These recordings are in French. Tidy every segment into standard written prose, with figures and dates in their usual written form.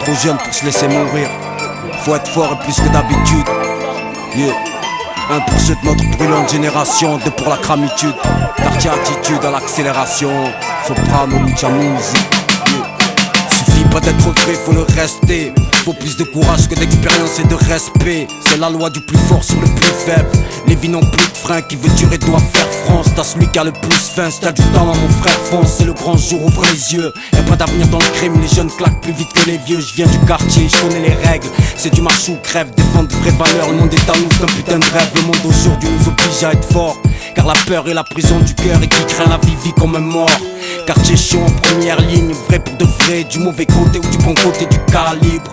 trop jeune pour se laisser mourir. Faut être fort et plus que d'habitude. Yeah. Un pour ceux de notre brûlante génération, deux pour la cramitude. Quartier attitude à l'accélération. Soprano, mucha musique. Suffit pas d'être vrai, faut le rester. Faut plus de courage que d'expérience et de respect. C'est la loi du plus fort sur le plus faible. Les vies n'ont plus de frein, qui veut durer doit faire France. T'as celui qui a le plus faim, si t'as du talent mon frère fonce. C'est le grand jour, ouvre les yeux. Y'a pas d'avenir dans le crime, les jeunes claquent plus vite que les vieux. Je viens du quartier, je connais les règles. C'est du marche ou crève, défendre de vraies valeurs. Le monde est à nous, c'est un putain de rêve. Le monde aujourd'hui nous oblige à être fort. Car la peur est la prison du cœur et qui craint la vie vit comme un mort. Quartier chaud en première ligne, vrai pour de vrai. Du mauvais côté ou du bon côté du calibre.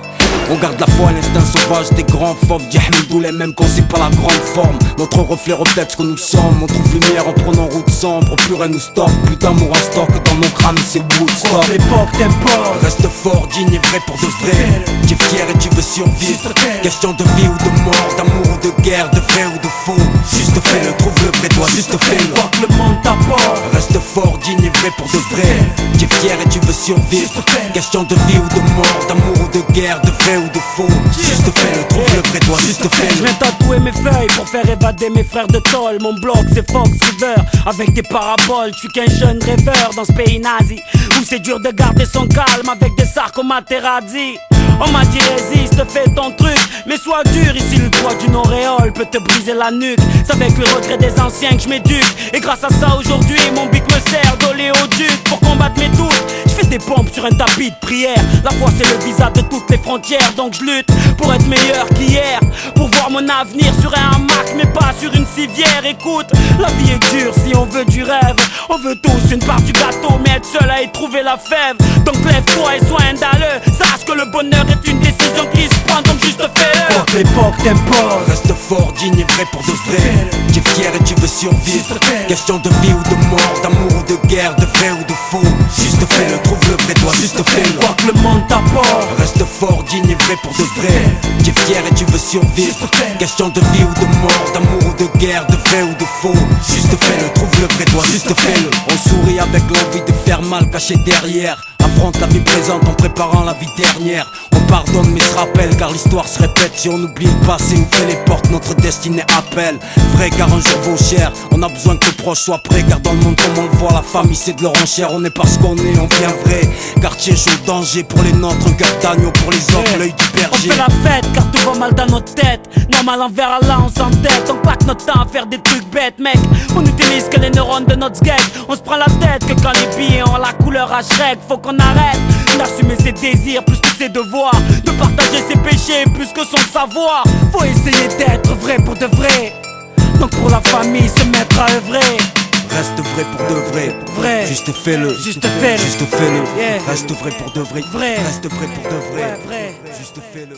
On garde la foi et l'instinct sauvage des grands fauves. Diahmidou les mêmes qu'on sait pas la grande forme. Notre reflet reflète ce que nous sommes. On trouve lumière en prenant route sombre. Plus rien nous stoppe, plus d'amour en stock. Dans mon crâne c'est Woodstock. L'époque t'impose. Reste fort, digne et vrai pour de vrai. Tu es fier et tu veux survivre. Question de vie ou de mort, d'amour ou de guerre, de vrai ou de faux. Juste fais-le, trouve le vrai, toi juste fais-le. Crois que le monde t'apporte. Reste fort, digne et vrai pour de vrai. Tu es fier et tu veux survivre. Question de vie ou de mort, d'amour ou de guerre, de vrai ou de faux. Juste fais-le, trouve le vrai, toi juste fais-le. Je viens tatouer mes feuilles pour faire évader mes frères de tôle. Mon bloc c'est Fox River avec des paraboles. Je suis qu'un jeune rêveur dans ce pays nazi où c'est dur de garder son calme avec des sarcomatéradis. On m'a dit résiste, fais ton truc, mais sois dur, ici le toit d'une auréole peut te briser la nuque. C'est avec le regret des anciens que je m'éduque. Et grâce à ça aujourd'hui mon bic me sert d'oléoduc pour combattre mes doutes. Je fais des pompes sur un tapis de prière. La foi c'est le visa de toutes les frontières. Donc je lutte pour être meilleur qu'hier, pour voir mon avenir sur un hamac mais pas sur une civière. Écoute, la vie est dure si on veut du rêve. On veut tous une part du gâteau, mais être seul à y trouver la fève. Donc lève-toi et sois indalleux. Sache que le bonheur est une décision qui se prend, donc juste fais-le. Quand l'époque t'impose. Reste fort, digne et vrai pour de vrai. Tu es fier et tu veux survivre. Question de vie ou de mort, d'amour ou de guerre, de vrai ou de faux. Juste fais-le, trouve le vrai, toi juste fais-le. Crois que le monde t'apporte. Reste fort, digne et vrai pour de vrai. Tu es fier et tu veux survivre. Question de vie ou de mort, d'amour ou de guerre, de vrai ou de faux. Juste fais-le, trouve le vrai, toi juste fais-le. On sourit avec l'envie de faire mal caché derrière. Affronte la vie présente en préparant la vie dernière. On pardonne mais se rappelle car l'histoire se répète. Si on oublie le passé, ouvre les portes, notre destinée appelle. Vrai car un jour vaut cher. On a besoin que le proche soit prêt. Car dans le monde comme on le voit, la famille c'est de leur enchère. On est parce qu'on est, on vient vrai. Quartier chaud, danger pour les nôtres. Un cœur d'agneau pour les autres, l'œil du berger. On fait la fête car tout va mal dans notre tête. Normal envers Allah on s'entête. On claque notre temps à faire des trucs bêtes mec. On utilise que les neurones de notre skate. On se prend la tête que quand les billets ont la couleur à Shrek. Faut qu'on arrête d'assumer ses désirs plus que ses devoirs, de partager ses péchés plus que son savoir. Faut essayer d'être vrai pour de vrai. Donc pour la famille se mettre à œuvrer. Reste vrai pour de vrai. Vrai. Juste fais-le. Juste fais-le. Juste fais-le. Yeah. Reste vrai pour de vrai. Vrai. Reste vrai pour de vrai. Vrai. Juste fais-le.